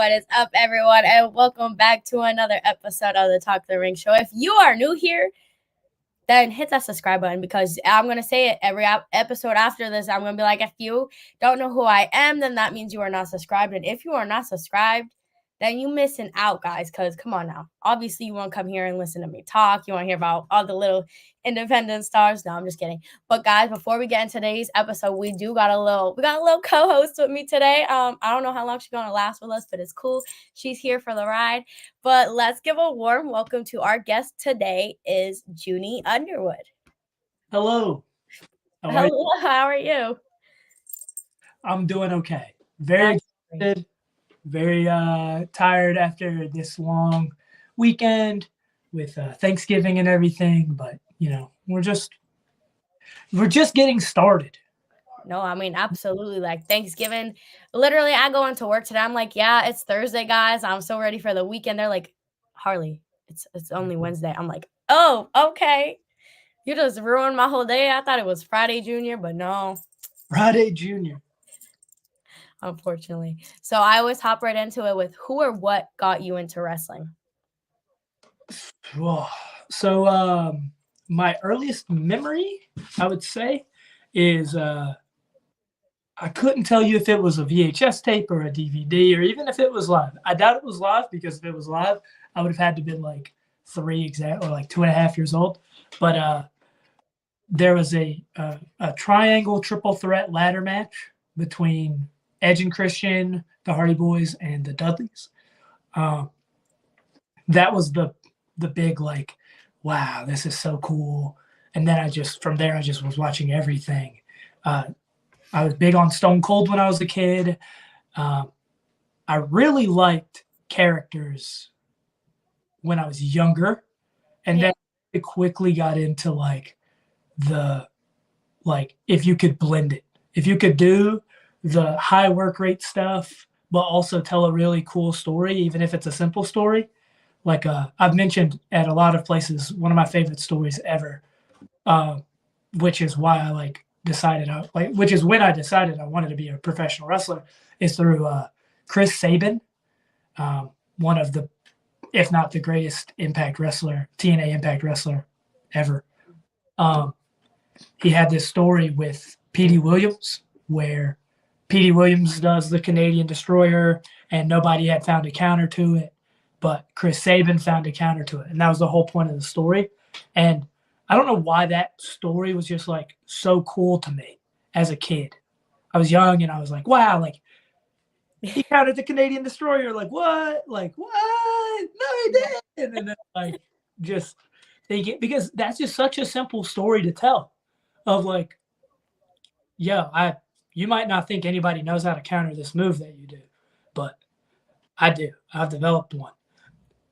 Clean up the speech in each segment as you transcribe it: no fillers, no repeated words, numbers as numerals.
What is up, everyone, and welcome back to another episode of the Talk the Ring Show. If you are new here, then hit that subscribe button because I'm going to say it every episode after this. I'm going to be like, if you don't know who I am, then that means you are not subscribed. And if you are not subscribed, then you missing out, guys, because come on now. Obviously, you want to come here and listen to me talk. You want to hear about all the little independent stars. No, I'm just kidding. But guys, before we get into today's episode, we got a little co-host with me today. I don't know how long she's gonna last with us, but it's cool. She's here for the ride. But let's give a warm welcome to our guest today is Juni Underwood. Hello. Hello, how are you? I'm doing okay. Very good. Very tired after this long weekend with Thanksgiving and everything, but you know, we're just getting started. No, I mean, absolutely. Like Thanksgiving, literally, I go into work today. I'm like, yeah, it's Thursday, guys. I'm so ready for the weekend. They're like, Harley, it's only Wednesday. I'm like, oh, okay. You just ruined my whole day. I thought it was Friday Junior, but no. Friday Junior. Unfortunately. So I always hop right into it with who or what got you into wrestling? So my earliest memory, I would say, is I couldn't tell you if it was a VHS tape or a DVD or even if it was live. I doubt it was live because if it was live, I would have had to be like 2.5 years old. But there was a triangle triple threat ladder match between Edge and Christian, the Hardy Boys, and the Dudleys. That was the big like, wow, this is so cool. And then from there I just was watching everything. I was big on Stone Cold when I was a kid. I really liked characters when I was younger, and then it quickly got into if you could blend it, if you could do the high work rate stuff, but also tell a really cool story, even if it's a simple story. Like I've mentioned at a lot of places, one of my favorite stories ever, which is why I which is when I decided I wanted to be a professional wrestler, is through Chris Sabin, one of the, if not the greatest TNA Impact wrestler ever. He had this story with Petey Williams where Petey Williams does the Canadian Destroyer and nobody had found a counter to it, but Chris Sabin found a counter to it. And that was the whole point of the story. And I don't know why that story was just like so cool to me as a kid. I was young and I was like, wow, like he countered the Canadian Destroyer. Like what? Like what? No, he didn't. And then like just thinking, because that's just such a simple story to tell of like, yeah, you might not think anybody knows how to counter this move that you do, but I do. I've developed one.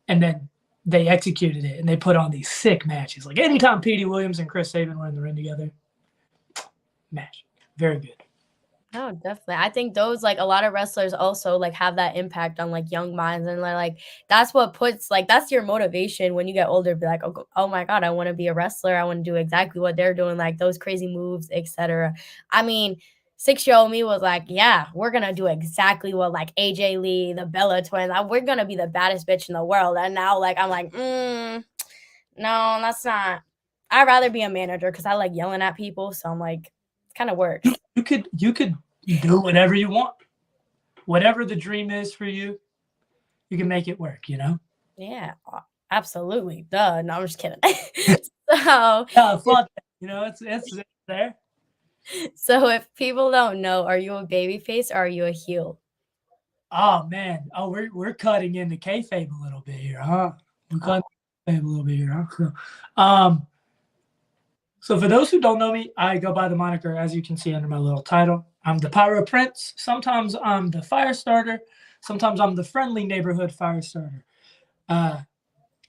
And then they executed it and they put on these sick matches. Like anytime Petey Williams and Chris Sabin were in the ring together, match. Very good. Oh, definitely. I think those, like, a lot of wrestlers also like have that impact on like young minds, and like that's what puts that's your motivation when you get older. Be like, oh my God, I want to be a wrestler. I want to do exactly what they're doing, like those crazy moves, etc. I mean, 6-year-old me was like, yeah, we're gonna do exactly what like AJ Lee, the Bella Twins. We're gonna be the baddest bitch in the world. And now like I'm like, no, that's not. I'd rather be a manager because I like yelling at people. So I'm like, it kind of works. You could do whatever you want. Whatever the dream is for you, you can make it work, you know? Yeah, absolutely. Duh. No, I'm just kidding. So, you know, it's there. So if people don't know, are you a babyface or are you a heel? Oh man. Oh, we're cutting into kayfabe a little bit here, huh? We're cutting kayfabe a little bit here, huh? So for those who don't know me, I go by the moniker, as you can see under my little title. I'm the Pyro Prince. Sometimes I'm the fire starter. Sometimes I'm the friendly neighborhood fire starter.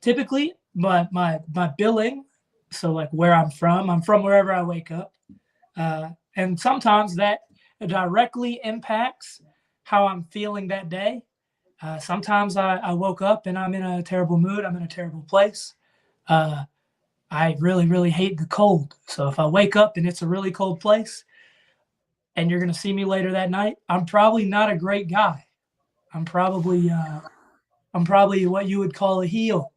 Typically, my billing, so like where I'm from wherever I wake up. And sometimes that directly impacts how I'm feeling that day. Sometimes I woke up and I'm in a terrible mood. I'm in a terrible place. I really, really hate the cold. So if I wake up and it's a really cold place and you're going to see me later that night, I'm probably not a great guy. I'm probably what you would call a heel.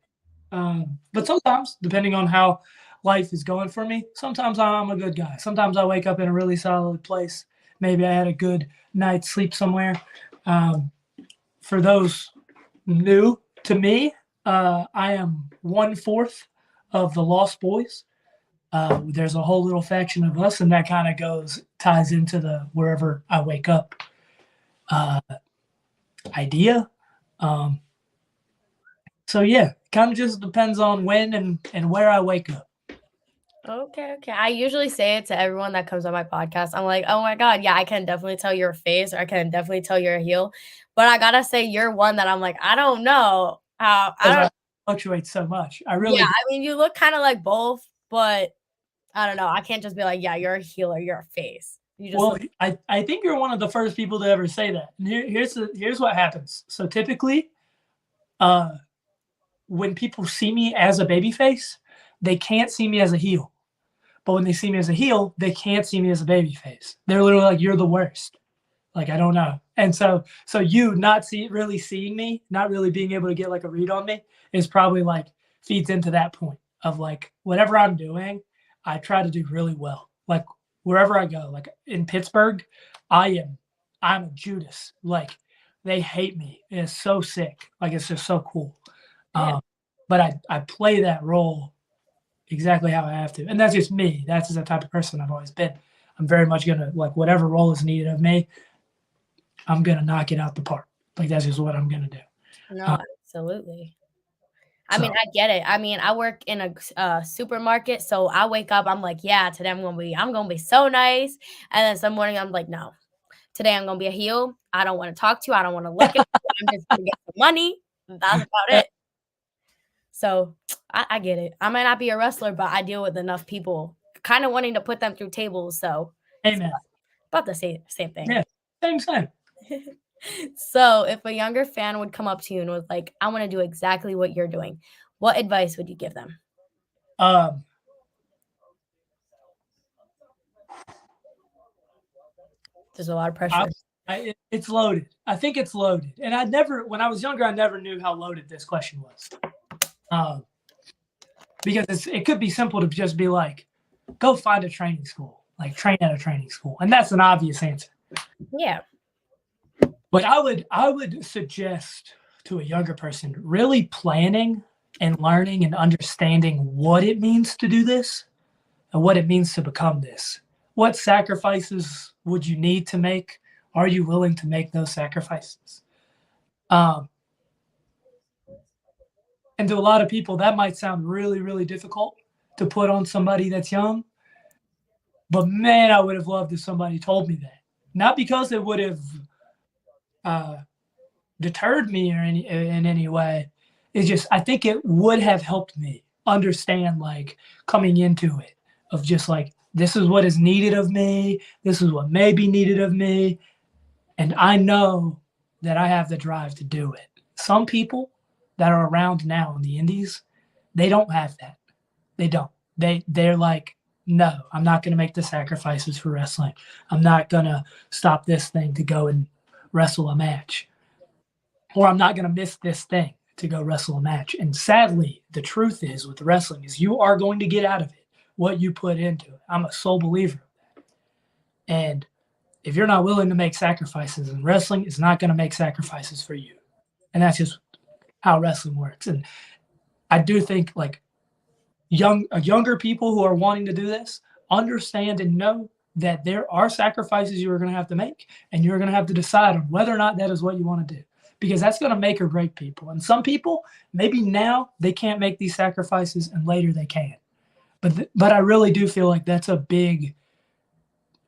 But sometimes, depending on how life is going for me, sometimes I'm a good guy. Sometimes I wake up in a really solid place. Maybe I had a good night's sleep somewhere. Um, for those new to me, I am 1/4 of the Lost Boys. There's a whole little faction of us, and that kind of ties into the wherever I wake up uh, idea. Um, so yeah, kind of just depends on when and where I wake up. Okay, okay. I usually say it to everyone that comes on my podcast. I'm like, oh my God, yeah, I can definitely tell you're a face, or I can definitely tell you're a heel. But I gotta say, you're one that I'm like, I don't know how. I Because don't. I fluctuate so much. I Yeah, really do. I mean, you look kind of like both, but I don't know. I can't just be like, yeah, you're a heel or you're a face. You just Well, look. I think you're one of the first people to ever say that. And here's what happens. So typically, uh, when people see me as a baby face, they can't see me as a heel. But when they see me as a heel, they can't see me as a baby face. They're literally like, "You're the worst." Like, I don't know. And so you not really seeing me, not really being able to get like a read on me is probably like feeds into that point of like whatever I'm doing, I try to do really well. Like wherever I go, like in Pittsburgh, I'm a Judas. Like they hate me. It's so sick. Like it's just so cool. Yeah. Um, but I play that role exactly how I have to. And that's just me. That's just the type of person I've always been. I'm very much gonna like whatever role is needed of me, I'm gonna knock it out the park. Like that's just what I'm gonna do. No, absolutely. I mean, So I get it. I mean, I work in a supermarket, so I wake up, I'm like, yeah, today I'm gonna be so nice. And then some morning, I'm like, no, today I'm gonna be a heel. I don't want to talk to you. I don't want to look at you. I'm just gonna get some money. That's about it. So I get it. I might not be a wrestler, but I deal with enough people, kind of wanting to put them through tables. So it's amen. about the same thing. Yeah, same. So if a younger fan would come up to you and was like, I want to do exactly what you're doing, what advice would you give them? Um, There's a lot of I, pressure. it's loaded. I think it's loaded. And when I was younger, I never knew how loaded this question was. Because it could be simple to just be like, go find a training school, like train at a training school, and that's an obvious answer. Yeah. But I would suggest to a younger person really planning and learning and understanding what it means to do this and what it means to become this. What sacrifices would you need to make? Are you willing to make those sacrifices? Um, and to a lot of people, that might sound really, really difficult to put on somebody that's young. But man, I would have loved if somebody told me that. Not because it would have uh, deterred me in any way. It's just I think it would have helped me understand like coming into it of just like this is what is needed of me, this is what may be needed of me, and I know that I have the drive to do it. Some people that are around now in the indies, they don't have that. They don't. They're like, no, I'm not going to make the sacrifices for wrestling. I'm not going to stop this thing to go and wrestle a match, or I'm not going to miss this thing to go wrestle a match. And sadly, the truth is with wrestling is you are going to get out of it what you put into it. I'm a sole believer of that. And if you're not willing to make sacrifices, and wrestling is not going to make sacrifices for you. And that's just how wrestling works. And I do think like younger people who are wanting to do this understand and know that there are sacrifices you are going to have to make, and you're going to have to decide on whether or not that is what you want to do, because that's going to make or break people. And some people, maybe now they can't make these sacrifices and later they can. But I really do feel like that's a big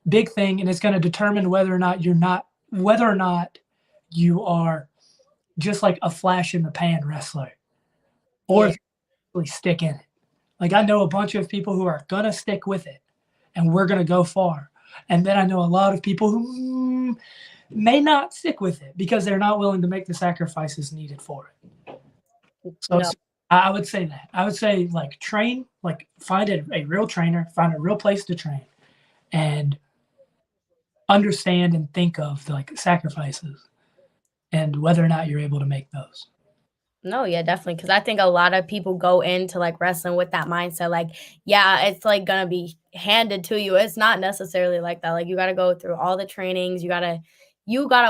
thing, and it's going to determine whether or not you are just like a flash in the pan wrestler, or Yeah. if you really stick in it. Like I know a bunch of people who are going to stick with it, and we're going to go far. And then I know a lot of people who may not stick with it because they're not willing to make the sacrifices needed for it. So No. I would say that. I would say like train, like find a real trainer, find a real place to train, and understand and think of like sacrifices. and whether or not you're able to make those. No, yeah, definitely. Because I think a lot of people go into like wrestling with that mindset, like, yeah, it's like gonna be handed to you. It's not necessarily like that. Like you gotta go through all the trainings. You gotta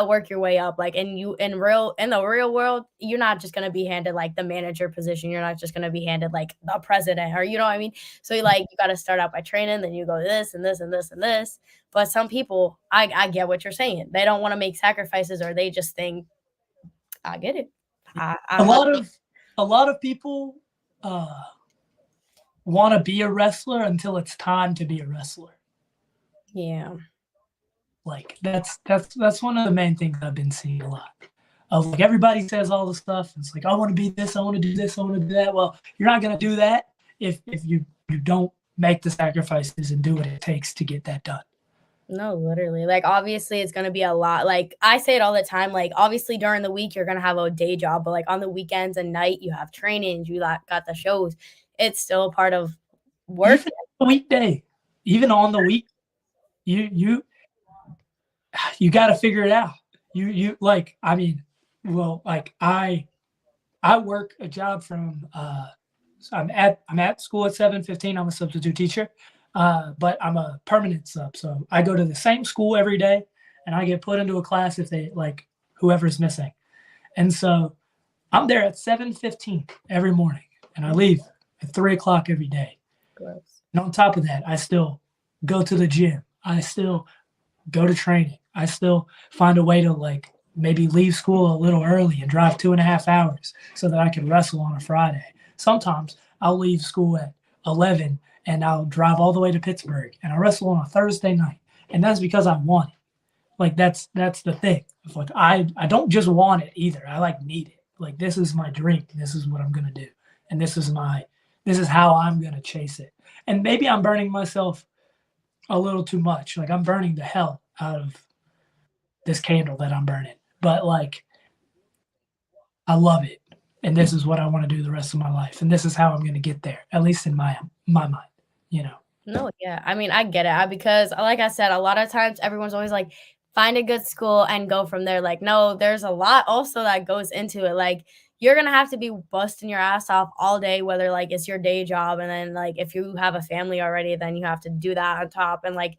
work your way up. Like in the real world, you're not just gonna be handed like the manager position. You're not just gonna be handed like the president or you know what I mean? So you gotta start out by training, then you go this and this and this and this. But some people, I get what you're saying. They don't want to make sacrifices or they just think, I get it. A I lot of people want to be a wrestler until it's time to be a wrestler. yeah. Like that's one of the main things I've been seeing a lot. Of like everybody says all the stuff. It's like I want to be this, I want to do this, I want to do that. Well, you're not gonna do that if you don't make the sacrifices and do what it takes to get that done. No, literally. Like, obviously, it's gonna be a lot. Like, I say it all the time. Like, obviously, during the week, you're gonna have a day job, but like on the weekends and night, you have trainings, got the shows. It's still a part of work. Even on the weekday, even on the week, you got to figure it out. You like I mean, well, like I work a job from so I'm at school at 7:15. I'm a substitute teacher, but I'm a permanent sub. So I go to the same school every day, and I get put into a class if they like whoever's missing. And so I'm there at 7:15 every morning, and I leave at 3 o'clock every day. Gross. And on top of that, I still go to the gym. I still go to training. I still find a way to like maybe leave school a little early and drive 2.5 hours so that I can wrestle on a Friday. Sometimes I'll leave school at 11 and I'll drive all the way to Pittsburgh and I wrestle on a Thursday night. And that's because I want it. Like that's the thing. It's like I don't just want it either. I like need it. Like this is my dream. This is what I'm gonna do. And this is how I'm gonna chase it. And maybe I'm burning myself a little too much. Like I'm burning the hell out of this candle that I'm burning. But like I love it. And this is what I want to do the rest of my life. And this is how I'm going to get there, at least in my mind, you know. No, yeah. I mean, I get it because, like I said, a lot of times everyone's always like, find a good school and go from there. Like, no, there's a lot also that goes into it. Like, you're gonna have to be busting your ass off all day, whether like it's your day job, and then like if you have a family already, then you have to do that on top. And like,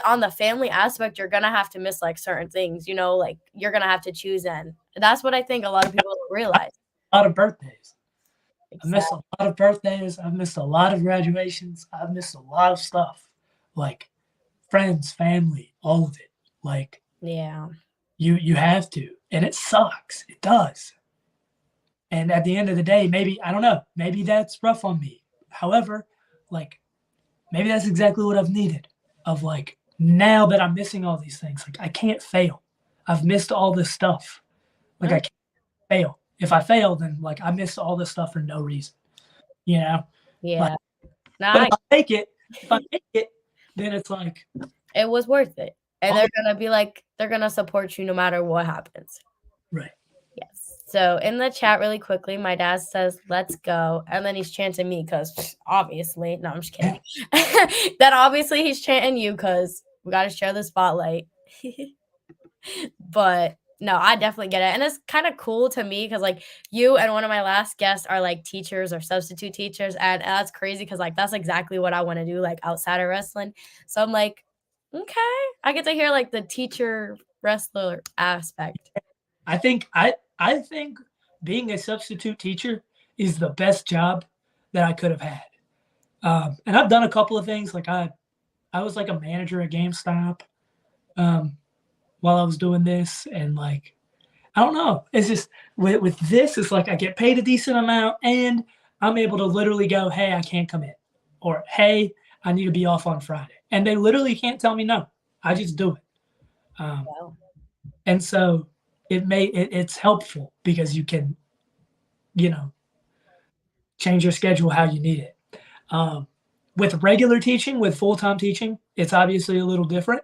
on the family aspect, you're gonna have to miss like certain things. You know, like you're gonna have to choose. And that's what I think a lot of people don't realize. A lot of birthdays. Exactly. I missed a lot of birthdays. I've missed a lot of graduations. I've missed a lot of stuff, like friends, family, all of it. Like Yeah. you have to, and it sucks. It does. And at the end of the day, maybe I don't know. Maybe that's rough on me. However, like maybe that's exactly what I've needed. Of like now that I'm missing all these things, like I can't fail. I've missed all this stuff. Like I can't fail. If I fail, then like I missed all this stuff for no reason. You know? Yeah. Like, Nah, but if I make it, then it's like it was worth it. And Oh. they're gonna be like, they're gonna support you no matter what happens. right. Yes. So in the chat, really quickly, my dad says, "Let's go," and then he's chanting me because obviously, no, I'm just kidding. Then obviously he's chanting you because we got to share the spotlight. But no, I definitely get it, and it's kind of cool to me because like you and one of my last guests are like teachers or substitute teachers, and that's crazy because like that's exactly what I want to do like outside of wrestling. So I'm like, okay, I get to hear like the teacher wrestler aspect. I think being a substitute teacher is the best job that I could have had. And I've done a couple of things. Like I was like a manager at GameStop while I was doing this, and like I don't know. It's just with this, it's like I get paid a decent amount, and I'm able to literally go, "Hey, I can't come in," or "Hey, I need to be off on Friday," and they literally can't tell me no. I just do it. Wow. And so it's helpful because you can, you know, change your schedule how you need it. With regular teaching, with full-time teaching, it's obviously a little different.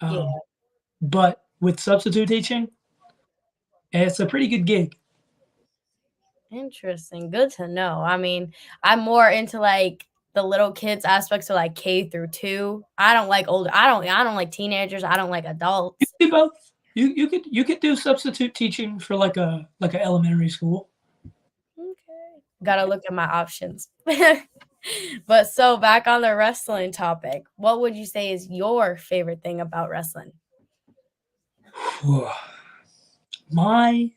Yeah. But with substitute teaching, it's a pretty good gig. Interesting. Good to know. I mean, I'm more into like the little kids aspects of like K through 2. I don't like older. I don't like teenagers. I don't like adults. You do both. You could do substitute teaching for like a elementary school. Okay. Gotta look at my options. But so back on the wrestling topic, what would you say is your favorite thing about wrestling? My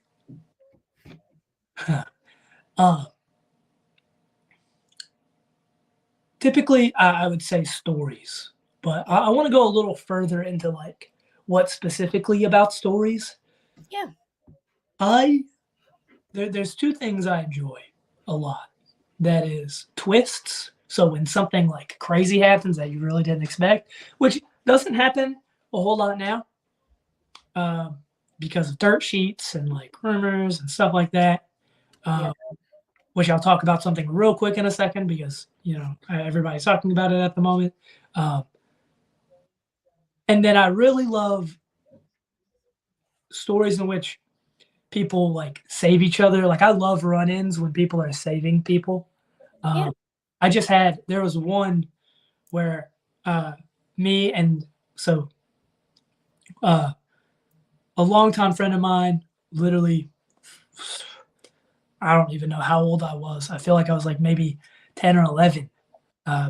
uh, typically I would say stories, but I want to go a little further into like what specifically about stories. Yeah. I there's two things I enjoy a lot. That is twists. So when something like crazy happens that you really didn't expect, which doesn't happen a whole lot now, um, because of dirt sheets and like rumors and stuff like that. Yeah. Um, which I'll talk about something real quick in a second because everybody's talking about it at the moment. Um, and then I really love stories in which people like save each other. Like I love run-ins when people are saving people. Yeah. Um, there was one where me and so uh, a longtime friend of mine, literally, I don't even know how old I was. I feel like I was like maybe 10 or 11,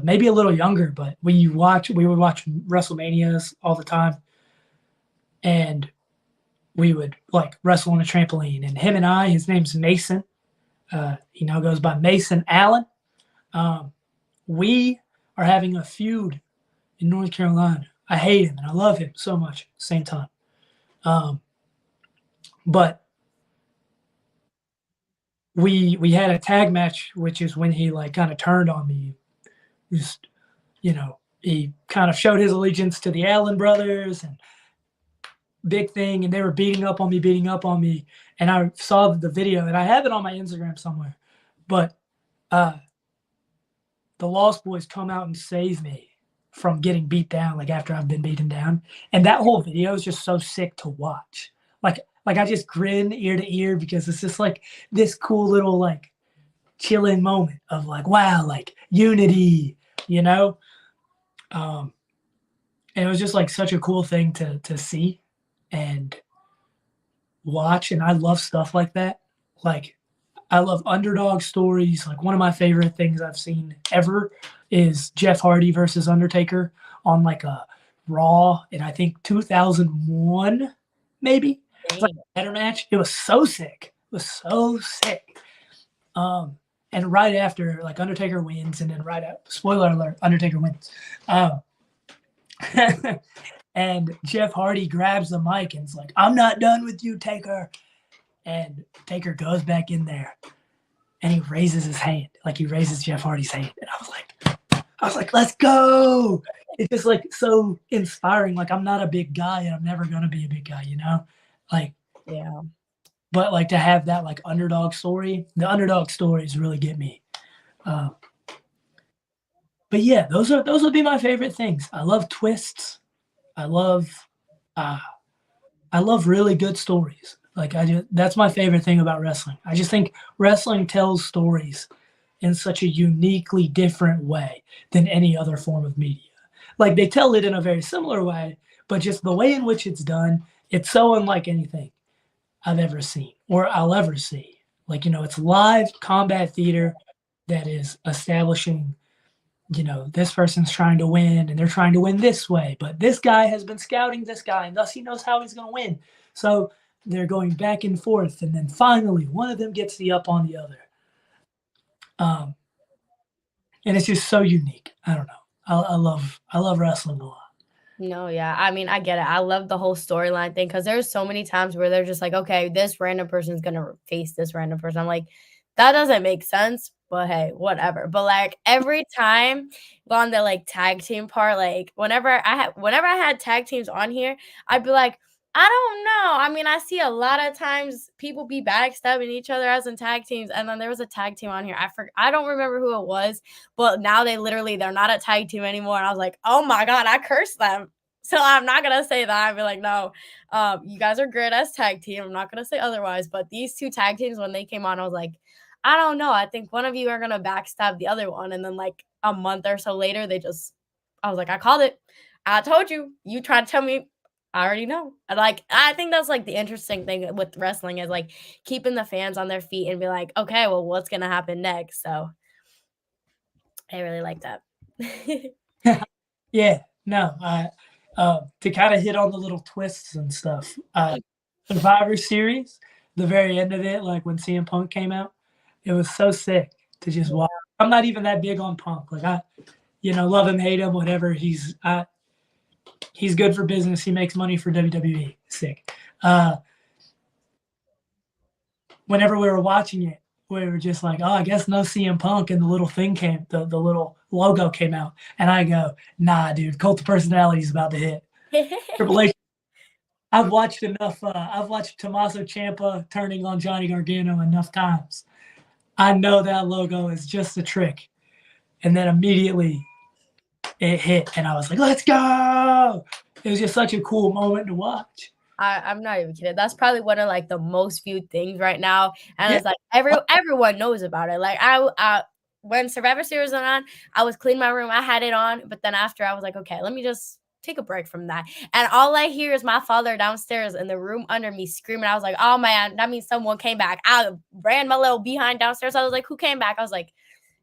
maybe a little younger, but we would watch WrestleManias all the time. And we would like wrestle on a trampoline. And him and his name's Mason. He now goes by Mason Allen. Um, we are having a feud in North Carolina. I hate him and I love him so much at the same time. But we had a tag match, which is when he like kind of turned on me. Just he kind of showed his allegiance to the Allen brothers and big thing, and they were beating up on me. And I saw the video, and I have it on my Instagram somewhere. But the Lost Boys come out and save me from getting beat down, like after I've been beaten down. And that whole video is just so sick to watch. Like I just grin ear to ear because it's just like this cool little like chilling moment of like, wow, like unity, you know? And it was just like such a cool thing to see and watch. And I love stuff like that. Like I love underdog stories. Like one of my favorite things I've seen ever is Jeff Hardy versus Undertaker on like a Raw in I think 2001, maybe. It's like a better match. It was so sick. It was so sick. And right after, like Undertaker wins, and then right after, spoiler alert, Undertaker wins. And Jeff Hardy grabs the mic and is like, "I'm not done with you, Taker." And Taker goes back in there and he raises his hand. Like he raises Jeff Hardy's hand. And I was like, let's go. It's just like so inspiring. Like I'm not a big guy and I'm never gonna be a big guy, you know? Like Yeah. But like to have that like underdog story, the underdog stories really get me. But yeah, those would be my favorite things. I love twists. I love uh, I love really good stories. Like that's my favorite thing about wrestling. I just think wrestling tells stories in such a uniquely different way than any other form of media. Like they tell it in a very similar way, but just the way in which it's done, it's so unlike anything I've ever seen or I'll ever see. Like, it's live combat theater that is establishing, this person's trying to win and they're trying to win this way, but this guy has been scouting this guy and thus he knows how he's going to win. So they're going back and forth. And then finally, one of them gets the up on the other. And it's just so unique. I don't know. I love wrestling a lot. No, yeah. I mean, I get it. I love the whole storyline thing because there's so many times where they're just like, okay, this random person's gonna face this random person. I'm like, that doesn't make sense, but hey, whatever. But like every time on the like tag team part, like whenever I had tag teams on here, I'd be like, I don't know. I mean, I see a lot of times people be backstabbing each other as in tag teams, and then there was a tag team on here. I don't remember who it was, but now they're not a tag team anymore. And I was like, oh my God, I cursed them. So I'm not gonna say that. I'd be like, no, you guys are great as tag team. I'm not gonna say otherwise. But these two tag teams, when they came on, I was like, I don't know. I think one of you are gonna backstab the other one. And then like a month or so later, I was like, I called it. I told you. You tried to tell me I already know. Like, I think that's, like, the interesting thing with wrestling is, like, keeping the fans on their feet and be like, "Okay, well, what's gonna happen next?" So, I really like that. Yeah, no, to kind of hit on the little twists and stuff. Survivor Series, the very end of it, like when CM Punk came out, it was so sick to just watch. I'm not even that big on Punk. Like love him, hate him, whatever. He's good for business. He makes money for WWE. Sick. Whenever we were watching it, we were just like, oh, I guess no CM Punk, and the little thing came, the little logo came out, and I go, nah, dude, Cult of Personality is about to hit. Triple H. I've watched enough. I've watched Tommaso Ciampa turning on Johnny Gargano enough times. I know that logo is just a trick, and then immediately it hit, and I was like, let's go. It was just such a cool moment to watch. I'm not even kidding. That's probably one of, like, the most viewed things right now, and it's like everyone knows about it. Like, when Survivor Series was on, I was cleaning my room, I had it on, but then after I was like, "Okay, let me just take a break from that," and all I hear is my father downstairs in the room under me screaming. I was like, "Oh, man, that means someone came back." I ran my little behind downstairs. I was like, "Who came back?" I was like,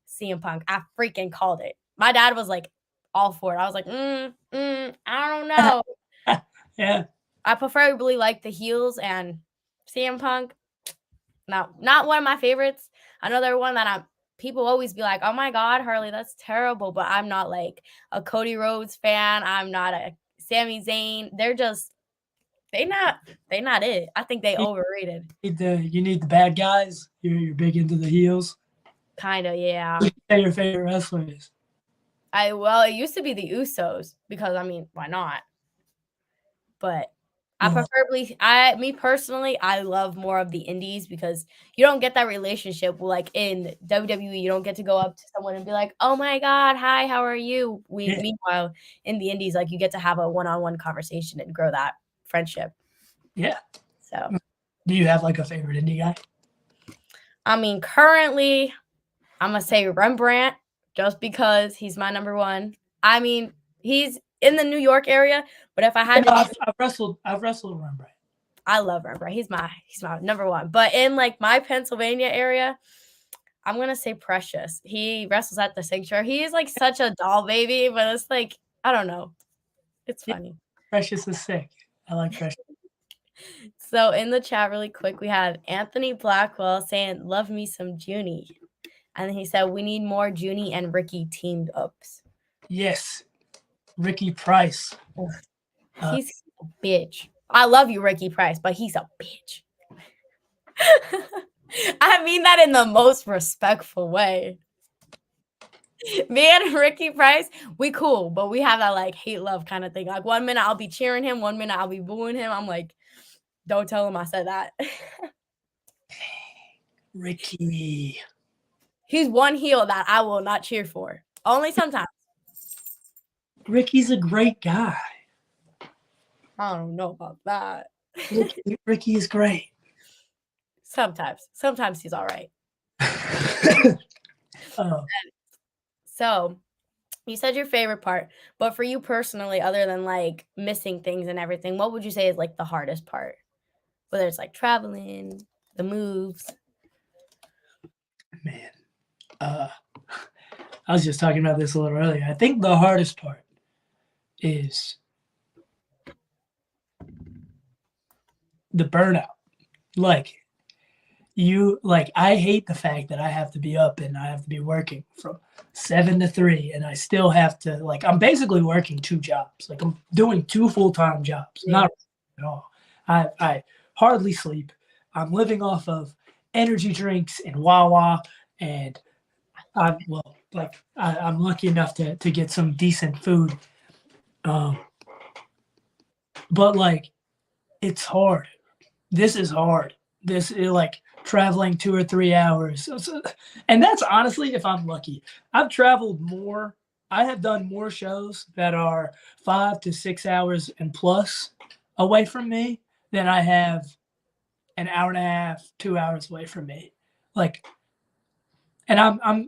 "CM Punk." I freaking called it. My dad was, like, all for it. I was like, I don't know." Yeah. I preferably like the heels, and CM Punk, not one of my favorites. Another one that people always be like, "Oh my god, Harley, that's terrible," but I'm not like a Cody Rhodes fan. I'm not a Sami Zayn. They not it. I think they overrated. You need the bad guys. You're big into the heels. Kinda, yeah. Who are your favorite wrestlers? Well, it used to be the Usos because I mean, why not? But me personally, I love more of the indies because you don't get that relationship like in WWE. You don't get to go up to someone and be like, "Oh my god, hi, how are you?" Yeah. Meanwhile, in the indies, like you get to have a one-on-one conversation and grow that friendship. Yeah. So, Do you have like a favorite indie guy? I mean, currently, I'm gonna say Rembrandt just because he's my number one. I mean, he's in the New York area, but if I had to I've wrestled Rembrandt. I love Rembrandt. He's my number one. But in like my Pennsylvania area, I'm gonna say Precious. He wrestles at the Sanctuary. He is like such a doll baby, but it's like I don't know. It's Yeah, funny. Precious is sick. I like Precious. So in the chat, really quick, we have Anthony Blackwell saying, "Love me some Juni," and he said, "We need more Juni and Ricky teamed ups." Yes, Ricky Price. He's a bitch. I love you, Ricky Price, but he's a bitch. I mean that in the most respectful way. Me and Ricky Price, we cool, but we have that like hate love kind of thing. Like 1 minute I'll be cheering him, 1 minute I'll be booing him. I'm like, don't tell him I said that. Ricky. He's one heel that I will not cheer for. Only sometimes. Ricky's a great guy. I don't know about that. Ricky is great. Sometimes. Sometimes he's all right. Oh. So you said your favorite part, but for you personally, other than like missing things and everything, what would you say is like the hardest part? Whether it's like traveling, the moves. Man. I was just talking about this a little earlier. I think the hardest part is the burnout. I hate the fact that I have to be up and I have to be working from 7 to 3, and I still have to I'm basically working 2 jobs. Like I'm doing 2 full-time jobs. Yeah. Not at all. I hardly sleep. I'm living off of energy drinks and Wawa, and I'm lucky enough to get some decent food. But it's hard. This is hard. This is traveling 2 or 3 hours. And that's honestly, if I'm lucky, I've traveled more. I have done more shows that are 5 to 6 hours and plus away from me than I have an hour and a half, 2 hours away from me. And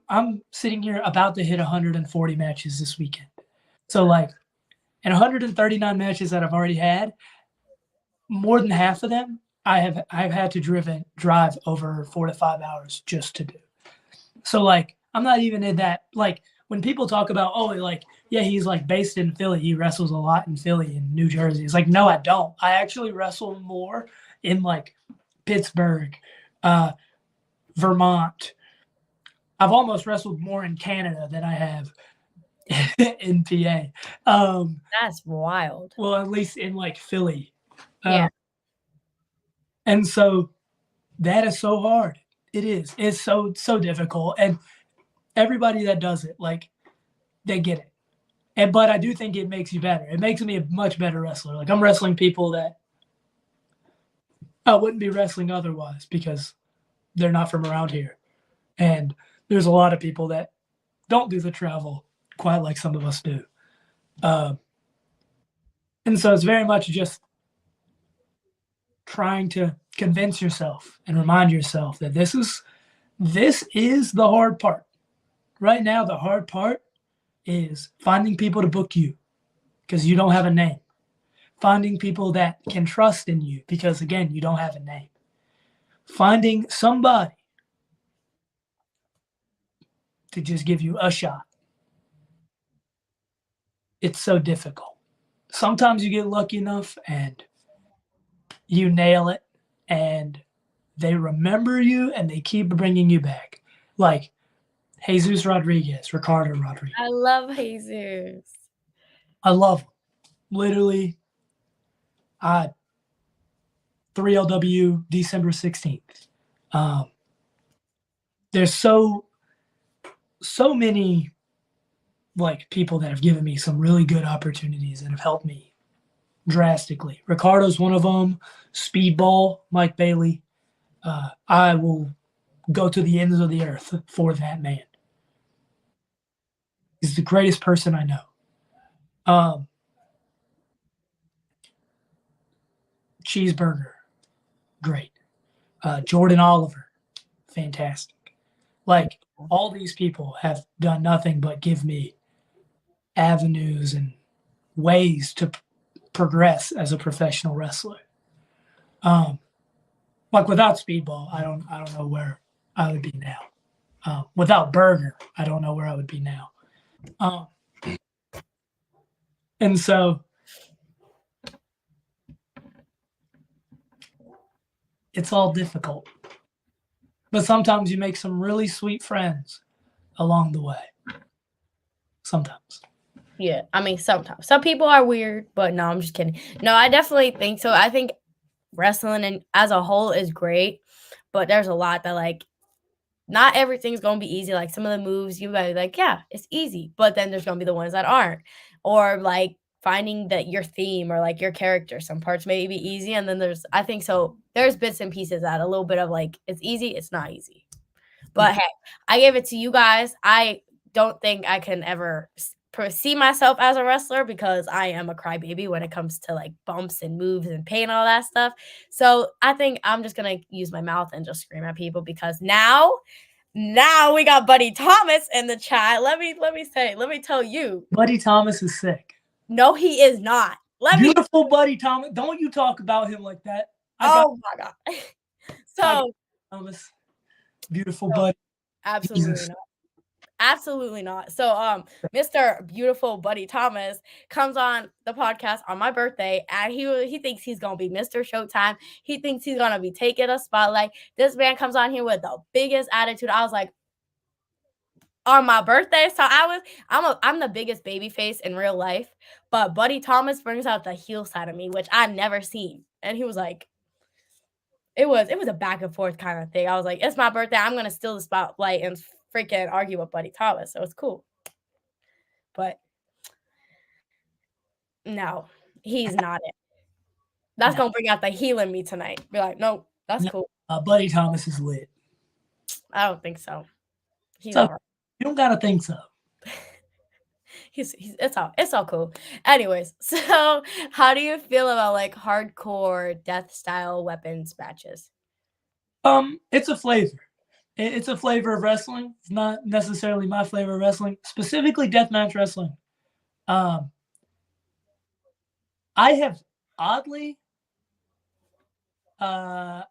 I'm sitting here about to hit 140 matches this weekend. So And 139 matches that I've already had, more than half of them, I've had to drive over 4 to 5 hours just to do. So like, I'm not even in that, like, when people talk about, oh, like, yeah, he's like based in Philly, he wrestles a lot in Philly and New Jersey. It's like, no, I don't. I actually wrestle more in like Pittsburgh, Vermont. I've almost wrestled more in Canada than I have in PA. That's wild. Well, at least in like Philly. Yeah. And so that is so hard. It is. It's so difficult. And everybody that does it, like, they get it. But I do think it makes you better. It makes me a much better wrestler. Like, I'm wrestling people that I wouldn't be wrestling otherwise because they're not from around here. And there's a lot of people that don't do the travel quite like some of us do. And so it's very much just trying to convince yourself and remind yourself that this is the hard part. Right now, the hard part is finding people to book you because you don't have a name. Finding people that can trust in you because, again, you don't have a name. Finding somebody to just give you a shot. It's so difficult. Sometimes you get lucky enough and you nail it and they remember you and they keep bringing you back. Like Jesus Rodriguez, Ricardo Rodriguez. I love Jesus. I love him. Literally, 3LW, December 16th. There's so many like people that have given me some really good opportunities and have helped me drastically. Ricardo's one of them. Speedball, Mike Bailey. I will go to the ends of the earth for that man. He's the greatest person I know. Cheeseburger, great. Jordan Oliver, fantastic. Like, all these people have done nothing but give me avenues and ways to progress as a professional wrestler. Like, without Speedball, I don't know where I would be now. Without Burger, I don't know where I would be now. And so it's all difficult. But sometimes you make some really sweet friends along the way. Sometimes. Yeah, I mean, sometimes. Some people are weird, but no, I'm just kidding. No, I definitely think so. I think wrestling and as a whole is great, but there's a lot that, like, not everything's going to be easy. Like, some of the moves, you gotta be like, yeah, it's easy. But then there's going to be the ones that aren't. Or, like, finding that your theme or, like, your character. Some parts may be easy. And then I think so, there's bits and pieces that a little bit of, like, it's easy, it's not easy. But hey, I gave it to you guys. I don't think I can ever see myself as a wrestler because I am a crybaby when it comes to like bumps and moves and pain and all that stuff. So I think I'm just gonna use my mouth and just scream at people because now we got Buddy Thomas in the chat. Let me tell you, Buddy Thomas is sick. No, he is not. Beautiful Buddy Thomas. Don't you talk about him like that. Oh my god. So Thomas, beautiful Buddy. Absolutely not. Absolutely not. So, Mr. Beautiful Buddy Thomas comes on the podcast on my birthday, and he thinks he's gonna be Mr. Showtime. He thinks he's gonna be taking a spotlight. This man comes on here with the biggest attitude. I was like, on my birthday, so I'm the biggest baby face in real life, but Buddy Thomas brings out the heel side of me, which I've never seen. And he was like, it was a back and forth kind of thing. I was like, it's my birthday. I'm gonna steal the spotlight and freaking argue with Buddy Thomas. So it's cool. But no, he's not it. That's gonna bring out the heel in me tonight. Be like, nope, that's cool. Buddy Thomas is lit. I don't think so. He's so, you don't gotta think so. It's all cool. Anyways, so how do you feel about like hardcore death style weapons matches? It's a flavor. It's a flavor of wrestling. It's not necessarily my flavor of wrestling, specifically deathmatch wrestling. I have oddly uh,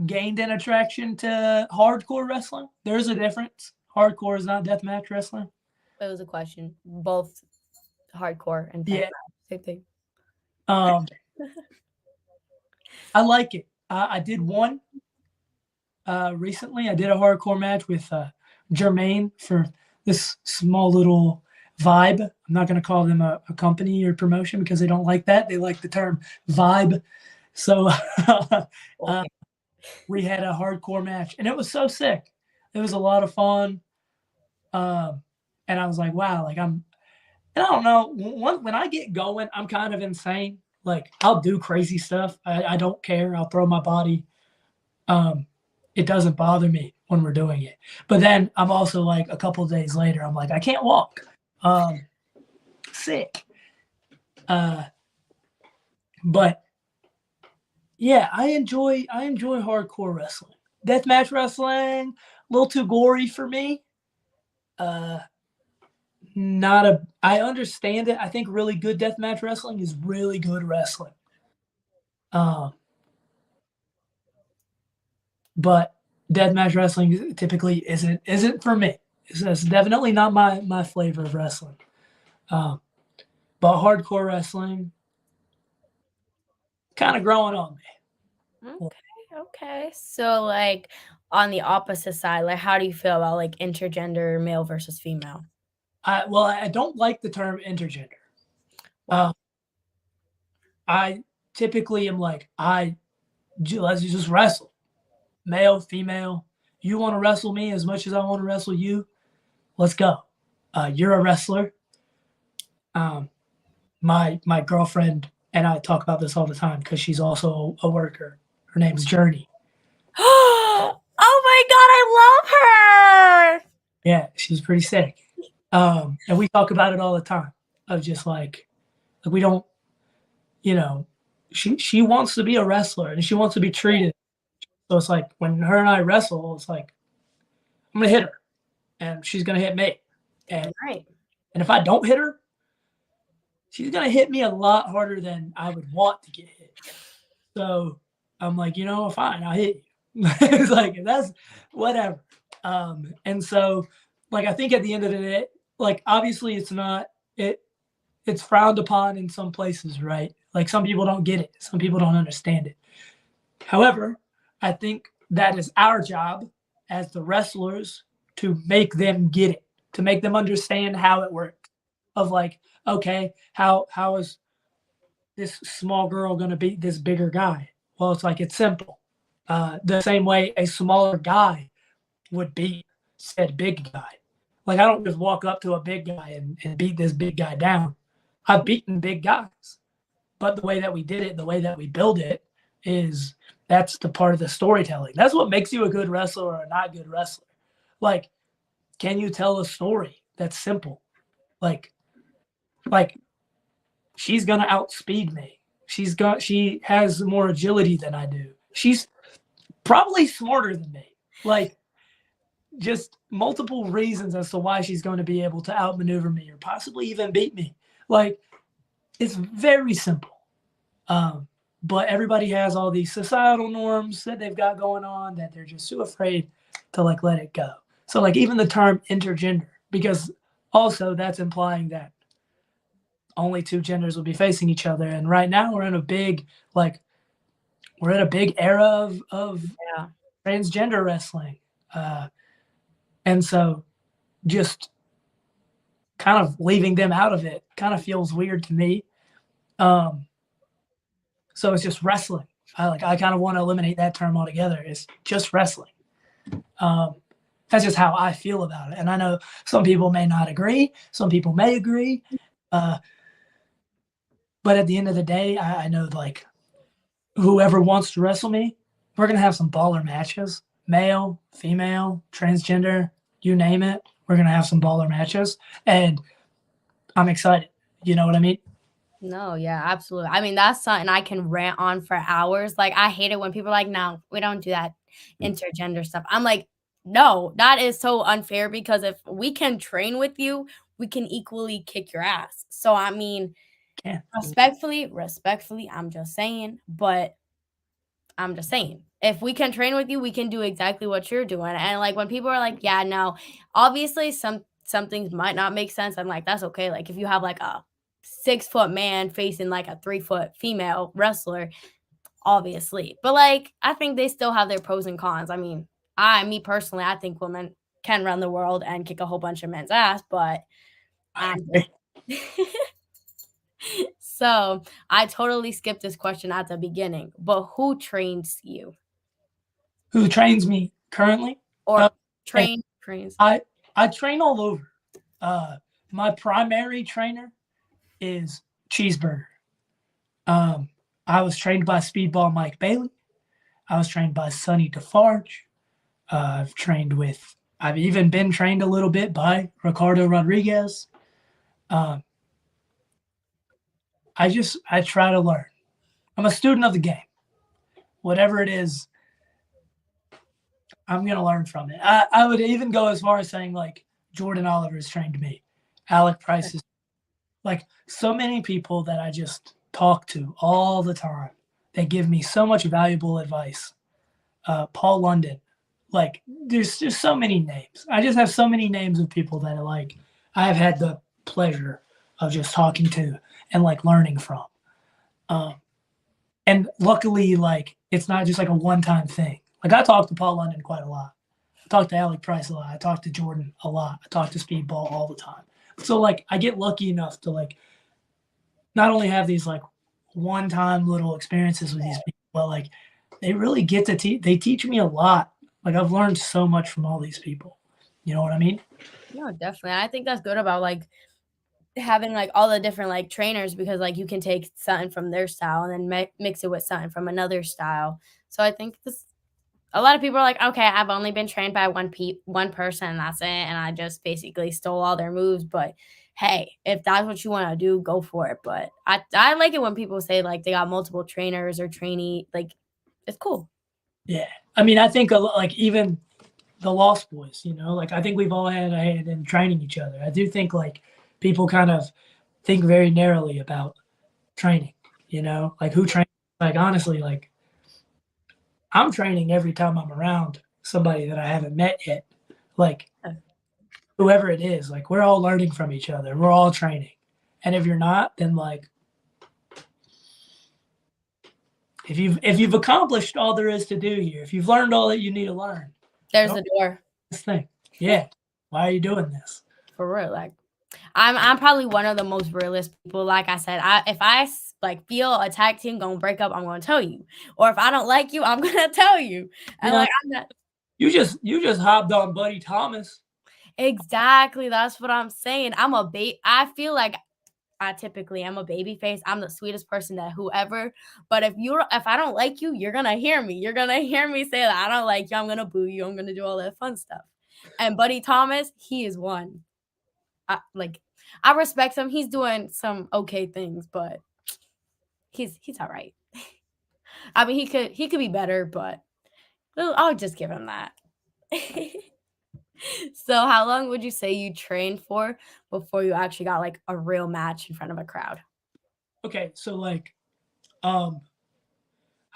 gained an attraction to hardcore wrestling. There's a difference. Hardcore is not deathmatch wrestling. It was a question. Both hardcore and Yeah. deathmatch, same thing. Um, I like it. I did one recently. I did a hardcore match with Jermaine for this small little vibe. I'm not going to call them a company or promotion because they don't like that. They like the term vibe. So Okay. we had a hardcore match, and it was so sick. It was a lot of fun. And I was like, wow, like and I don't know, when I get going, I'm kind of insane. Like I'll do crazy stuff. I don't care. I'll throw my body. It doesn't bother me when we're doing it. But then I'm also like a couple of days later, I'm like, I can't walk. Sick. But yeah, I enjoy hardcore wrestling. Deathmatch wrestling, a little too gory for me. Uh, not a. I understand it. I think really good deathmatch wrestling is really good wrestling. Um, but deathmatch wrestling typically isn't for me. It's definitely not my flavor of wrestling. Um, but hardcore wrestling kind of growing on me. Okay, okay. So like on the opposite side, like how do you feel about like intergender male versus female? I don't like the term intergender. Wow. Uh, I typically am like let's just wrestle, male, female. You want to wrestle me as much as I want to wrestle you. Let's go. You're a wrestler. Um, my girlfriend and I talk about this all the time because she's also a worker. Her name's Juni. Oh my god, I love her. Yeah, she's pretty sick. And we talk about it all the time of just like we don't, you know, she wants to be a wrestler and she wants to be treated. So it's like when her and I wrestle, it's like I'm gonna hit her and she's gonna hit me. And Right. and if I don't hit her, she's gonna hit me a lot harder than I would want to get hit. So I'm like, fine, I'll hit you. It's like that's whatever. And so like I think at the end of the day, like obviously it's not it it's frowned upon in some places, right? Like some people don't get it, some people don't understand it. However, I think that is our job as the wrestlers to make them get it, to make them understand how it works. Of like, okay, how is this small girl going to beat this bigger guy? Well, it's like it's simple. The same way a smaller guy would beat said big guy. Like I don't just walk up to a big guy and beat this big guy down. I've beaten big guys, but the way that we did it, the way that we build it, is that's the part of the storytelling. That's what makes you a good wrestler or a not good wrestler. Like, can you tell a story that's simple? Like, like she's gonna outspeed me. She has more agility than I do. She's probably smarter than me. Like, just multiple reasons as to why she's going to be able to outmaneuver me or possibly even beat me. Like, it's very simple. Um, but everybody has all these societal norms that they've got going on that they're just too afraid to like let it go. So like even the term intergender, because also that's implying that only two genders will be facing each other. And right now we're in a big era of Yeah. transgender wrestling. Uh, and so just kind of leaving them out of it kind of feels weird to me. Um, so it's just wrestling. I kind of want to eliminate that term altogether. It's just wrestling. Um, that's just how I feel about it. And I know some people may not agree. Some people may agree. Uh, but at the end of the day, I know like whoever wants to wrestle me, we're gonna have some baller matches. Male, female, transgender, you name it. We're gonna have some baller matches, and I'm excited. You know what I mean? No, yeah, absolutely. I mean, that's something I can rant on for hours. Like, I hate it when people are like, no, we don't do that intergender stuff. I'm like, no, that is so unfair because if we can train with you, we can equally kick your ass. So, I mean, can. Respectfully, I'm just saying, but I'm just saying, if we can train with you, we can do exactly what you're doing. And like when people are like, yeah, no, obviously some things might not make sense. I'm like, that's okay. Like if you have like a 6 foot man facing like a 3 foot female wrestler, obviously. But like I think they still have their pros and cons. I mean, me personally, I think women can run the world and kick a whole bunch of men's ass, but so I totally skipped this question at the beginning. But who trains you? Who trains me currently? Or And trains? I train all over. My primary trainer is Cheeseburger. I was trained by Speedball Mike Bailey. I was trained by Sonny Defarge. I've even been trained a little bit by Ricardo Rodriguez. Um, I try to learn. I'm a student of the game. Whatever it is, I'm gonna learn from it. I would even go as far as saying like Jordan Oliver's trained me. Alec Price is like so many people that I just talk to all the time. They give me so much valuable advice. Paul London, like there's just so many names. I just have so many names of people that I have had the pleasure of just talking to and like learning from. And luckily, like it's not just like a one-time thing. Like I talk to Paul London quite a lot. I talk to Alec Price a lot. I talk to Jordan a lot. I talk to Speedball all the time. So like I get lucky enough to like not only have these like one-time little experiences with these people, but like they really get to they teach me a lot. Like I've learned so much from all these people. You know what I mean? No, definitely. I think that's good about like having like all the different like trainers because like you can take something from their style and then mix it with something from another style. So I think this a lot of people are like, okay, I've only been trained by one person and that's it, and I just basically stole all their moves. But hey, if that's what you want to do, go for it. But I like it when people say like they got multiple trainers or trainee, like it's cool. Yeah. I mean, I think like even the Lost Boys, you know, like I think we've all had a hand in training each other. I do think like people kind of think very narrowly about training, you know, like who trains. Like honestly, like I'm training every time I'm around somebody that I haven't met yet. Like whoever it is, like we're all learning from each other. We're all training. And if you're not, then like if you've accomplished all there is to do here, if you've learned all that you need to learn, There's the door. This thing. Yeah. Why are you doing this? For real. Like I'm probably one of the most realistic people. Like I said, if I like feel a tag team gonna break up, I'm gonna tell you. Or if I don't like you, I'm gonna tell you. And Yeah. like I'm not You just hopped on Buddy Thomas. exactly. That's what I'm saying. I feel like I typically am a baby face. I'm the sweetest person that whoever. But if I don't like you, you're gonna hear me. You're gonna hear me say that I don't like you. I'm gonna boo you. I'm gonna do all that fun stuff. And Buddy Thomas, he is one. I respect him. He's doing some okay things, but he's all right. I mean, he could be better, but I'll just give him that. So, how long would you say you trained for before you actually got like a real match in front of a crowd? Okay, so like um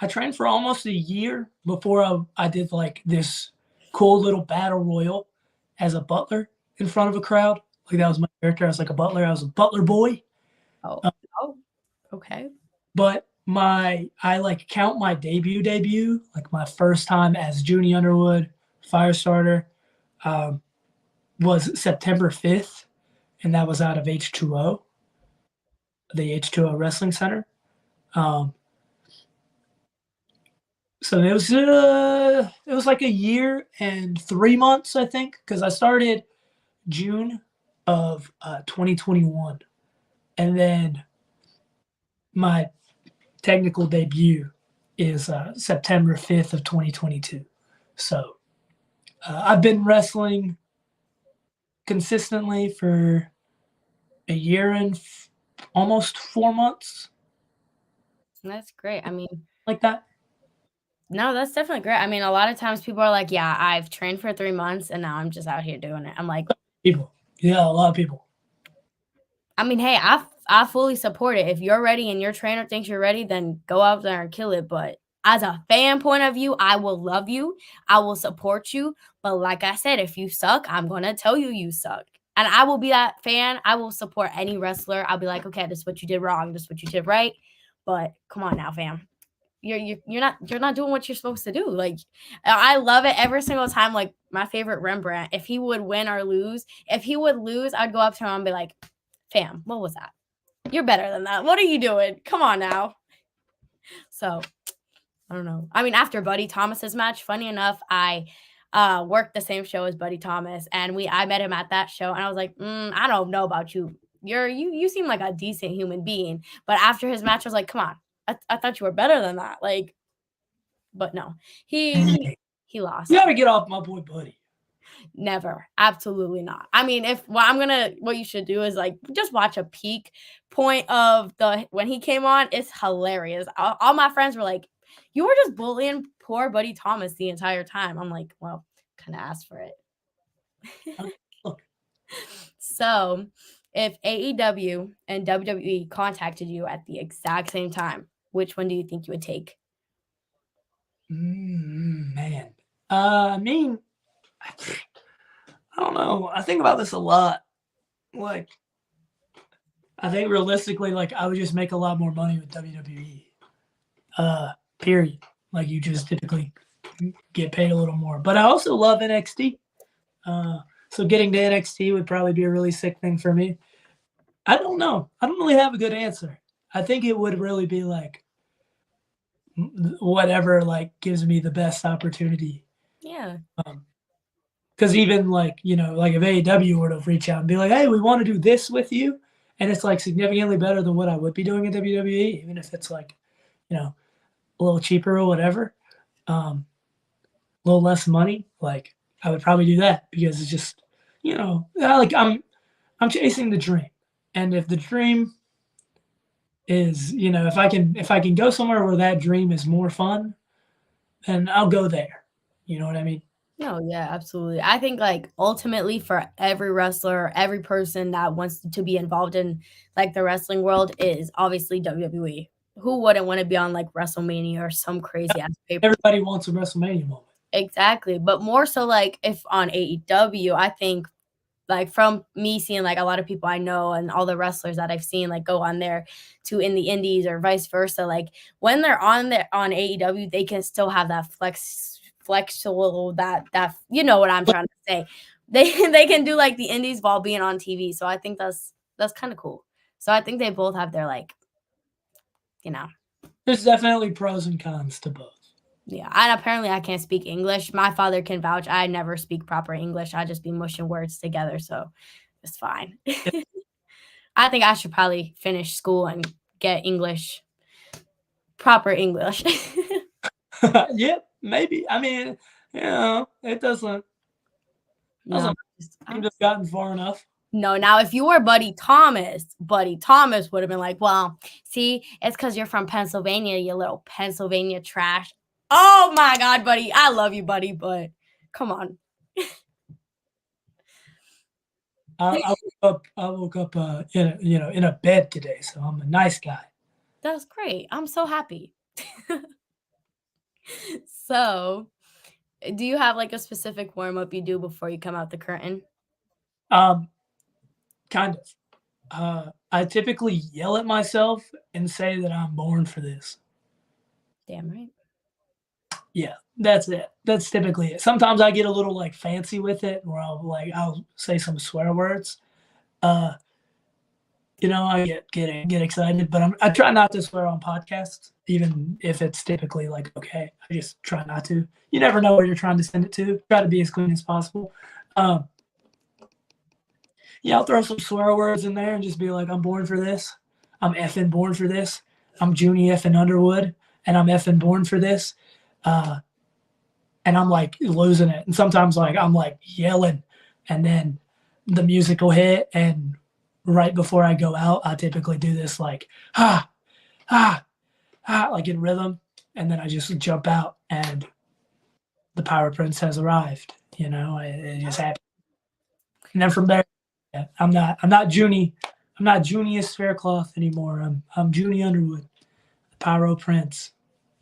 I trained for almost a year before I did like this cool little battle royal as a butler in front of a crowd. Like that was my character. I was like a butler. I was a butler boy. Oh, oh, okay. But I like count my debut, like my first time as Juni Underwood Firestarter, um, was September 5th, and that was out of H2O, the H2O Wrestling Center. Um, so it was like a year and 3 months, I think, because I started June of 2021, and then my technical debut is September 5th of 2022. So I've been wrestling consistently for a year and almost 4 months, That's great. I mean, like that. no, that's definitely great. I mean, a lot of times people are like, "Yeah, I've trained for 3 months and now I'm just out here doing it." I'm like, People, yeah, a lot of people. I mean, hey, I fully support it. If you're ready and your trainer thinks you're ready, then go out there and kill it. But as a fan point of view, I will love you. I will support you. But like I said, if you suck, I'm going to tell you you suck. And I will be that fan. I will support any wrestler. I'll be like, okay, this is what you did wrong. This is what you did right. But come on now, fam. You're not doing what you're supposed to do. Like, I love it every single time. Like, my favorite Rembrandt, if he would win or lose, if he would lose, I'd go up to him and be like, fam, what was that? You're better than that. What are you doing? Come on now. So I don't know. I mean, after Buddy Thomas's match, funny enough, I worked the same show as Buddy Thomas, and I met him at that show, and I was like, I don't know about you. You seem like a decent human being, but after his match, I was like, come on, I thought you were better than that. Like, but no, he lost. You got to get off my boy Buddy. Never. Absolutely not. I mean, what you should do is like just watch a peak point of when he came on. It's hilarious. All my friends were like, you were just bullying poor Buddy Thomas the entire time. I'm like, well, kind of asked for it. So if AEW and WWE contacted you at the exact same time, which one do you think you would take? Man. I mean, I don't know. I think about this a lot. Like, I think realistically, like, I would just make a lot more money with WWE. Period. Like, you just typically get paid a little more. But I also love NXT. So getting to NXT would probably be a really sick thing for me. I don't know. I don't really have a good answer. I think it would really be like whatever like gives me the best opportunity. Yeah. Because even like, you know, like if AEW were to reach out and be like, hey, we want to do this with you, and it's like significantly better than what I would be doing in WWE, even if it's like, you know, a little cheaper or whatever, a little less money, like I would probably do that because it's just, you know, like I'm chasing the dream. And if the dream is, you know, if I can go somewhere where that dream is more fun, then I'll go there. You know what I mean? No, yeah, absolutely. I think like ultimately for every wrestler, every person that wants to be involved in like the wrestling world is obviously WWE. Who wouldn't want to be on like WrestleMania or some crazy ass paper? Everybody wants a WrestleMania moment. Exactly. But more so like if on AEW, I think like from me seeing like a lot of people I know and all the wrestlers that I've seen like go on there to in the indies or vice versa, like when they're on AEW, they can still have that flexible that you know what I'm trying to say. They can do like the indies while being on TV. So I think that's kind of cool. So I think they both have their like, you know. There's definitely pros and cons to both. Yeah, and apparently I can't speak English. My father can vouch. I never speak proper English. I just be mushing words together, so it's fine. I think I should probably finish school and get English, proper English. Yeah, maybe. I mean, you know, it doesn't just gotten far enough. No, now if you were Buddy Thomas would have been like, well, see, it's because you're from Pennsylvania, you little Pennsylvania trash. Oh my God, Buddy. I love you, Buddy, but come on. I woke up in a bed today, so I'm a nice guy. That's great. I'm so happy. So, do you have like a specific warm up you do before you come out the curtain? Kind of. I typically yell at myself and say that I'm born for this. Damn right. Yeah, that's it. That's typically it. Sometimes I get a little like fancy with it, where I'll say some swear words. You know, I get excited, but I try not to swear on podcasts, even if it's typically like okay. I just try not to. You never know where you're trying to send it to. Try to be as clean as possible. Yeah, I'll throw some swear words in there and just be like, I'm born for this. I'm effing born for this. I'm Juni effing Underwood, and I'm effing born for this. And I'm like losing it. And sometimes like I'm like yelling, and then the music will hit, and right before I go out, I typically do this like like in rhythm, and then I just jump out, and the Power Prince has arrived. You know, it just happened. And then from there, I'm not Juni I'm not Junius Faircloth anymore. I'm Juni Underwood, the Pyro Prince.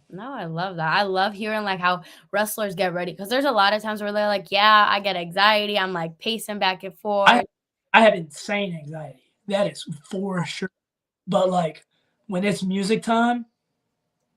No, I love that. I love hearing like how wrestlers get ready because there's a lot of times where they're like, yeah, I get anxiety. I'm like pacing back and I forth. I have insane anxiety. That is for sure. But like when it's music time,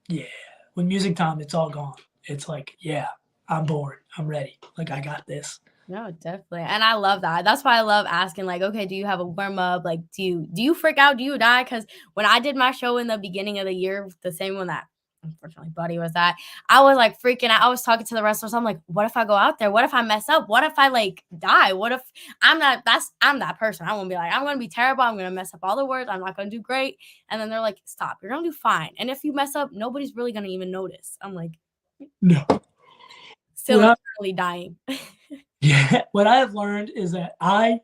yeah. When music time, it's all gone. It's like, yeah, I'm bored. I'm ready. Like I got this. No, definitely. And I love that. That's why I love asking, like, okay, do you have a warm up? Like, do you freak out? Do you die? Because when I did my show in the beginning of the year, the same one that unfortunately Buddy was at, I was like freaking out. I was talking to the wrestlers. I'm like, what if I go out there? What if I mess up? What if I like die? What if I'm that person? I won't be like, I'm gonna be terrible. I'm gonna mess up all the words. I'm not gonna do great. And then they're like, stop, you're gonna do fine. And if you mess up, nobody's really gonna even notice. I'm like, No. still What internally dying. what I have learned is that I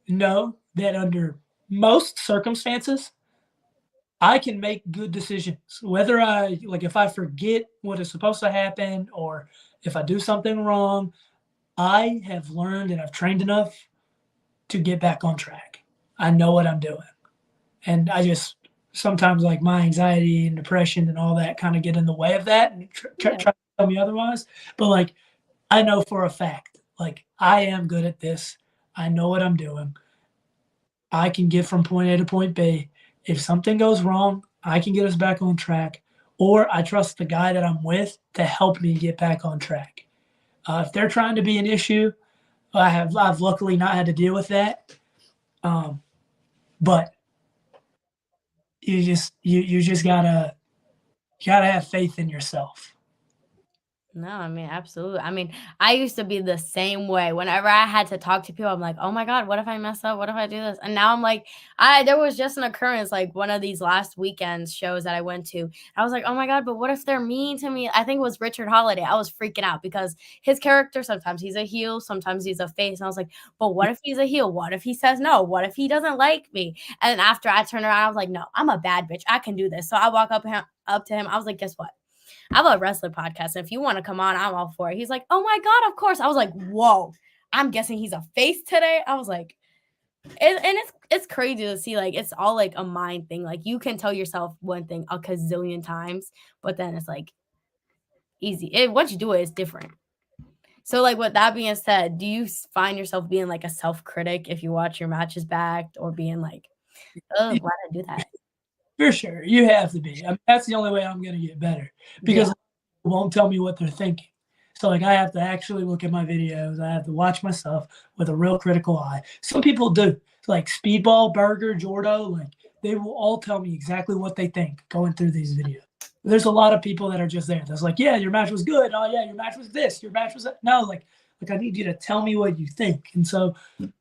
know that under most circumstances, I can make good decisions. Whether I like if I forget what is supposed to happen or if I do something wrong, I have learned and I've trained enough to get back on track. I know what I'm doing. And I just sometimes like my anxiety and depression and all that kind of get in the way of that and try to tell me otherwise. But like I know for a fact, like I am good at this. I know what I'm doing. I can get from point A to point B. If something goes wrong, I can get us back on track. Or I trust the guy that I'm with to help me get back on track. If they're trying to be an issue, I've luckily not had to deal with that. But you just gotta have faith in yourself. No, I mean, absolutely. I mean, I used to be the same way. Whenever I had to talk to people, I'm like, oh my God, what if I mess up? What if I do this? And now I'm like, there was just an occurrence like one of these last weekend shows that I went to. I was like, oh my God, but what if they're mean to me? I think it was Richard Holiday. I was freaking out because his character, sometimes he's a heel, sometimes he's a face. And I was like, but what if he's a heel? What if he says no? What if he doesn't like me? And then after I turned around, I was like, no, I'm a bad bitch. I can do this. So I walk up to him. I was like, guess what? I have a wrestling podcast. And if you want to come on, I'm all for it. He's like, oh my God, of course. I was like, whoa, I'm guessing he's a face today. I was like, and it's crazy to see, like, it's all like a mind thing. Like you can tell yourself one thing a gazillion times, but then it's like easy. Once you do it, it's different. So like with that being said, do you find yourself being like a self-critic if you watch your matches back or being like, oh, why did I do that? For sure, you have to be. I mean, that's the only way I'm going to get better because people won't tell me what they're thinking. So, like, I have to actually look at my videos. I have to watch myself with a real critical eye. Some people do, like Speedball, Burger, Jordo. Like, they will all tell me exactly what they think going through these videos. There's a lot of people that are just there. That's like, yeah, your match was good. Oh yeah, your match was this. Your match was that. No, like I need you to tell me what you think. And so,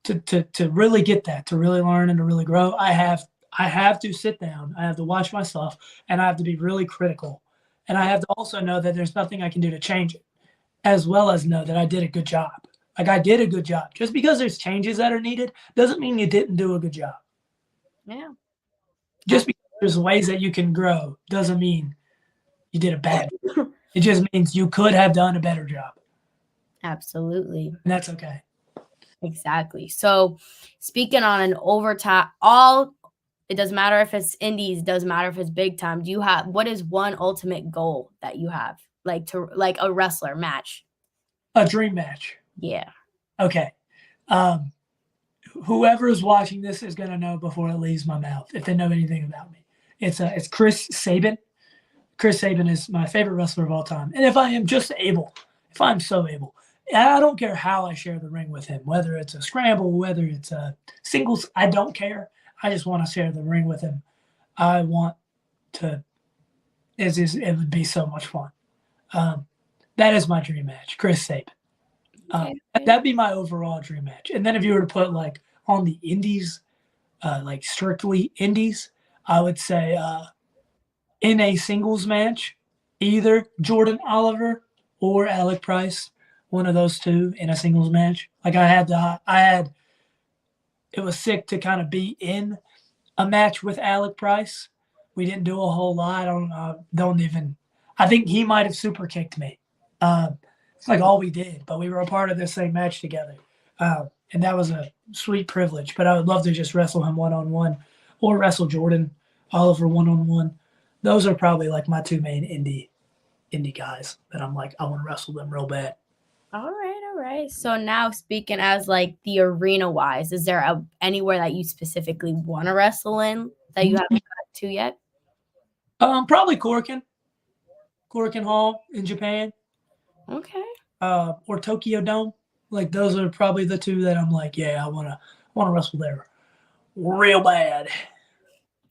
to really get that, to really learn and to really grow, I have to sit down. I have to watch myself, and I have to be really critical. And I have to also know that there's nothing I can do to change it, as well as know that I did a good job. Like I did a good job. Just because there's changes that are needed doesn't mean you didn't do a good job. Yeah. Just because there's ways that you can grow doesn't mean you did a bad job. It just means you could have done a better job. Absolutely. And that's okay. Exactly. So speaking on an overtime, it doesn't matter if it's indies, doesn't matter if it's big time. What is one ultimate goal that you have? Like a wrestler match? A dream match. Yeah. Okay. Whoever is watching this is gonna know before it leaves my mouth if they know anything about me. It's Chris Sabin. Chris Sabin is my favorite wrestler of all time. And if I'm so able, I don't care how I share the ring with him, whether it's a scramble, whether it's a singles, I don't care. I just want to share the ring with him. I want to, it would be so much fun. That is my dream match, Chris Sabin. That'd be my overall dream match. And then if you were to put like on the indies, like strictly indies, I would say in a singles match, either Jordan Oliver or Alec Price, one of those two in a singles match. Like it was sick to kind of be in a match with Alec Price. We didn't do a whole lot. I think he might have super kicked me. It's like all we did, but we were a part of the same match together. And that was a sweet privilege. But I would love to just wrestle him one-on-one or wrestle Jordan Oliver one-on-one. Those are probably like my two main indie guys that I'm like, I want to wrestle them real bad. All right. So now speaking as like the arena wise, is there anywhere that you specifically want to wrestle in that you haven't got to yet? Probably Korakuen Hall in Japan. Okay. Or Tokyo Dome. Like those are probably the two that I'm like, yeah, I wanna wrestle there real bad.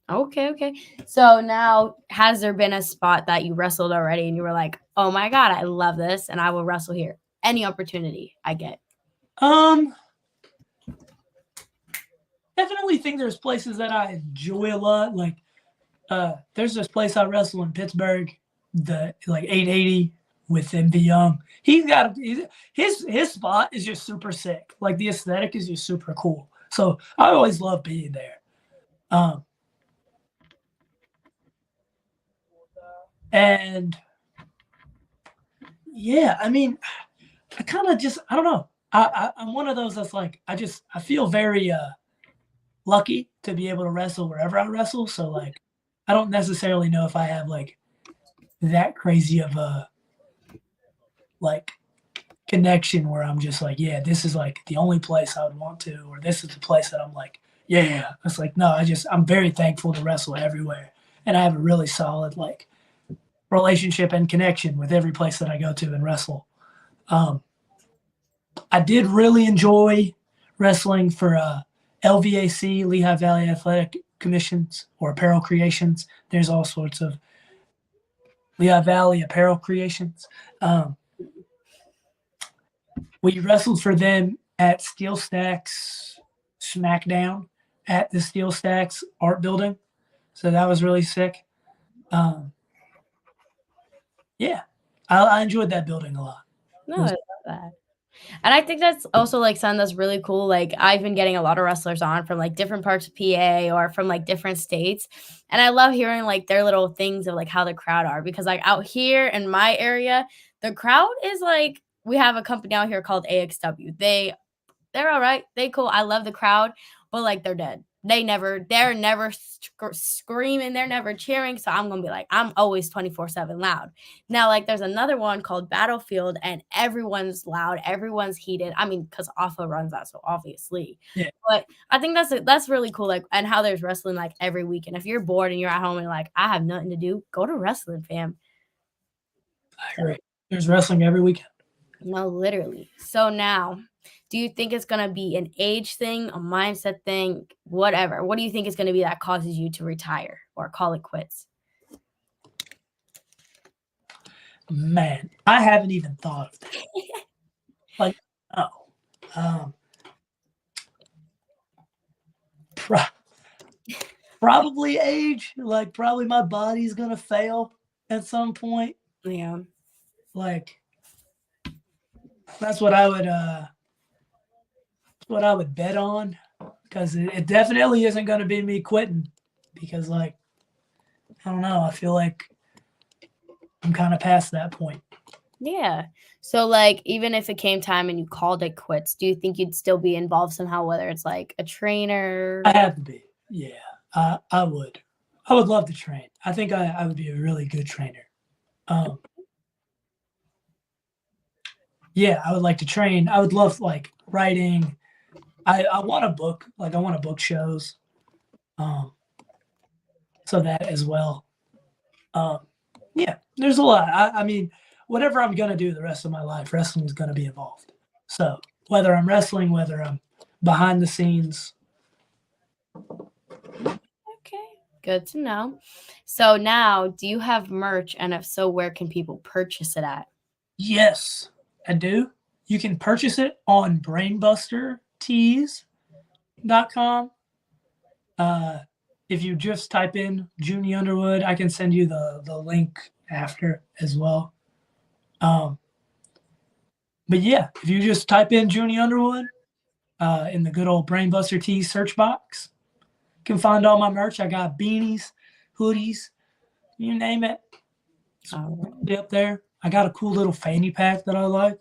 Okay. So now, has there been a spot that you wrestled already and you were like, oh my God, I love this and I will wrestle here? Any opportunity I get. Definitely think there's places that I enjoy a lot. Like, there's this place I wrestle in Pittsburgh, the like 880 with MV Young. His spot is just super sick. Like the aesthetic is just super cool. So I always love being there. And yeah, I mean, I kind of just I don't know. I'm one of those that's like I feel very lucky to be able to wrestle wherever I wrestle. So like I don't necessarily know if I have like that crazy of a like connection where I'm just like, yeah, this is like the only place I would want to, or this is the place that I'm like, yeah. It's like no, I'm very thankful to wrestle everywhere, and I have a really solid like relationship and connection with every place that I go to and wrestle. I did really enjoy wrestling for LVAC, Lehigh Valley Athletic Commissions, or Apparel Creations. There's all sorts of Lehigh Valley Apparel Creations. We wrestled for them at Steel Stacks SmackDown at the Steel Stacks Art Building. So that was really sick. Yeah, I enjoyed that building a lot. No, I love that. And I think that's also like something that's really cool. Like I've been getting a lot of wrestlers on from like different parts of PA or from like different states. And I love hearing like their little things of like how the crowd are, because like out here in my area, the crowd is like, we have a company out here called AXW. They're all right. They cool. I love the crowd, but like they're dead. They're never screaming. They're never cheering. So I'm going to be like, I'm always 24/7 loud. Now, like there's another one called Battlefield and everyone's loud. Everyone's heated. I mean, because Alpha runs that. So obviously, Yeah. But I think that's really cool. Like, and how there's wrestling like every weekend. If you're bored and you're at home and like, I have nothing to do, go to wrestling, fam. I agree. There's wrestling every weekend. No, literally. So now, do you think it's going to be an age thing, a mindset thing, whatever? What do you think is going to be that causes you to retire or call it quits? Man, I haven't even thought of that. Like, oh. Probably age. Like, probably my body's going to fail at some point. Yeah. Like, that's what I would bet on, because it definitely isn't going to be me quitting, because like I don't know, I feel like I'm kind of past that point. Yeah. So like even if it came time and you called it quits, do you think you'd still be involved somehow, whether it's like a trainer? I have to be. Yeah, I would love to train. I think I would be a really good trainer. Yeah, I would like to train. I would love like writing. I want to book, like I want to book shows. So that as well. Yeah, there's a lot. I mean, whatever I'm gonna do the rest of my life, wrestling is gonna be involved. So whether I'm wrestling, whether I'm behind the scenes. Okay, good to know. So now, do you have merch? And if so, where can people purchase it at? Yes, I do. You can purchase it on brainbustertees.com. If you just type in Juni Underwood, I can send you the link after as well. But yeah, if you just type in Juni Underwood in the good old Brainbuster Tees search box, you can find all my merch. I got beanies, hoodies, you name it. It's up there. I got a cool little fanny pack that I like.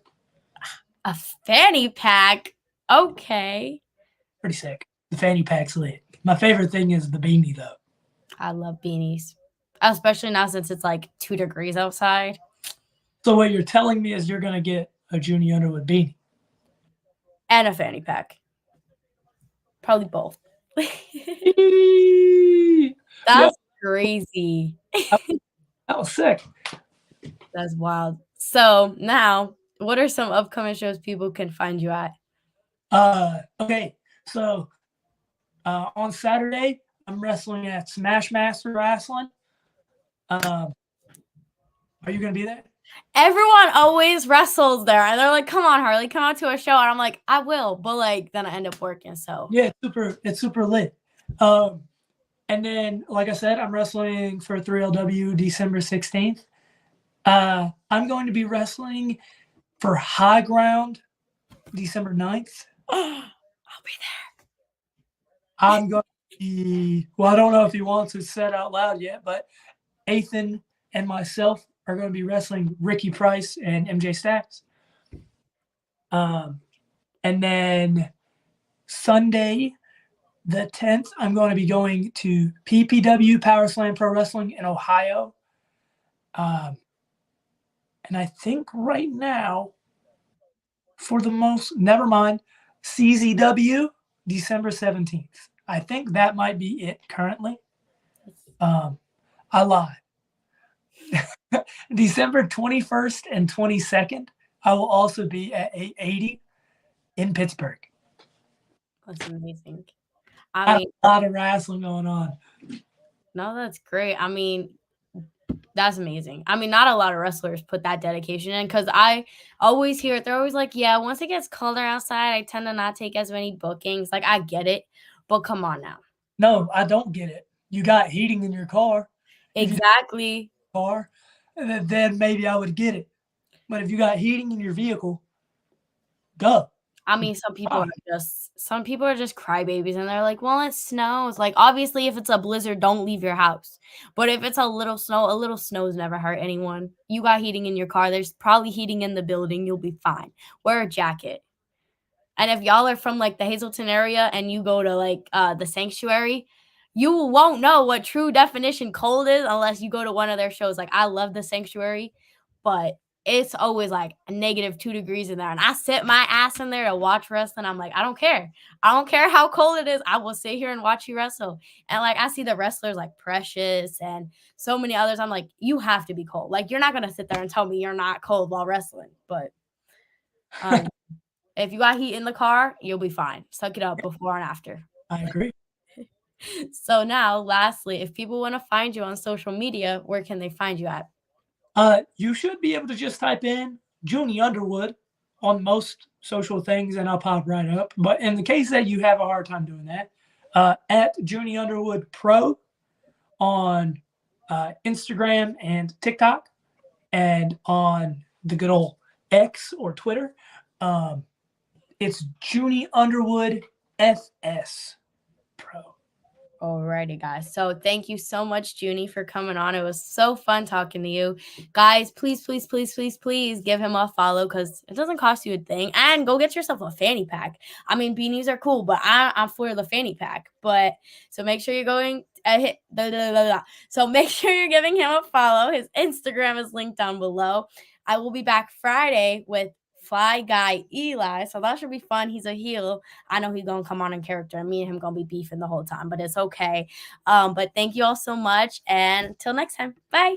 A fanny pack? Okay. Pretty sick. The fanny pack's lit. My favorite thing is the beanie, though. I love beanies, especially now since it's like 2 degrees outside. So what you're telling me is you're going to get a Juni Underwood beanie. And a fanny pack. Probably both. That's crazy. That was sick. That's wild. So now, what are some upcoming shows people can find you at? Okay, so on Saturday, I'm wrestling at Smash Master Wrestling. Are you going to be there? Everyone always wrestles there, and they're like, "Come on, Harley, come out to a show." And I'm like, "I will," but like then I end up working. So yeah, it's super lit. And then, like I said, I'm wrestling for 3LW December 16th. I'm going to be wrestling for High Ground December 9th. I'll be there. I'm going to be, well, I don't know if he wants it said out loud yet, but Ethan and myself are going to be wrestling Ricky Price and MJ Stacks. And then Sunday, the 10th, I'm going to be going to PPW Power Slam Pro Wrestling in Ohio. And I think right now, never mind, CZW December 17th. I think that might be it currently. I lied. December 21st and 22nd, I will also be at 880 in Pittsburgh. That's amazing. I mean, a lot of wrestling going on. No, that's great. I mean, that's amazing. I mean, not a lot of wrestlers put that dedication in because I always hear it. They're always like, yeah, once it gets colder outside, I tend to not take as many bookings. Like, I get it, but come on now. No, I don't get it. You got heating in your car. Exactly. Car, and then maybe I would get it. But if you got heating in your vehicle, duh. I mean, some people are just crybabies, and they're like, well, it snows. Like, obviously, if it's a blizzard, don't leave your house. But if it's a little snow's never hurt anyone. You got heating in your car. There's probably heating in the building. You'll be fine. Wear a jacket. And if y'all are from like the Hazleton area and you go to like the Sanctuary, you won't know what true definition cold is unless you go to one of their shows. Like, I love the Sanctuary, but it's always like a -2 degrees in there. And I sit my ass in there to watch wrestling. I'm like, I don't care. I don't care how cold it is. I will sit here and watch you wrestle. And like, I see the wrestlers like Precious and so many others. I'm like, you have to be cold. Like, you're not going to sit there and tell me you're not cold while wrestling. But if you got heat in the car, you'll be fine. Suck it up before and after. I agree. So now, lastly, if people want to find you on social media, where can they find you at? You should be able to just type in Juni Underwood on most social things and I'll pop right up. But in the case that you have a hard time doing that, at Juni Underwood Pro on Instagram and TikTok and on the good old X or Twitter, it's Juni Underwood FS Pro. Alrighty, guys. So thank you so much, Juni, for coming on. It was so fun talking to you. Guys, please, please, please, please, please give him a follow because it doesn't cost you a thing. And go get yourself a fanny pack. I mean, beanies are cool, but I'm for the fanny pack. But so make sure you're going So make sure you're giving him a follow. His Instagram is linked down below. I will be back Friday with Fly Guy Eli, so that should be fun. He's a heel. I know he's gonna come on in character, and me and him gonna be beefing the whole time, but it's okay. But thank you all so much, and until next time, bye.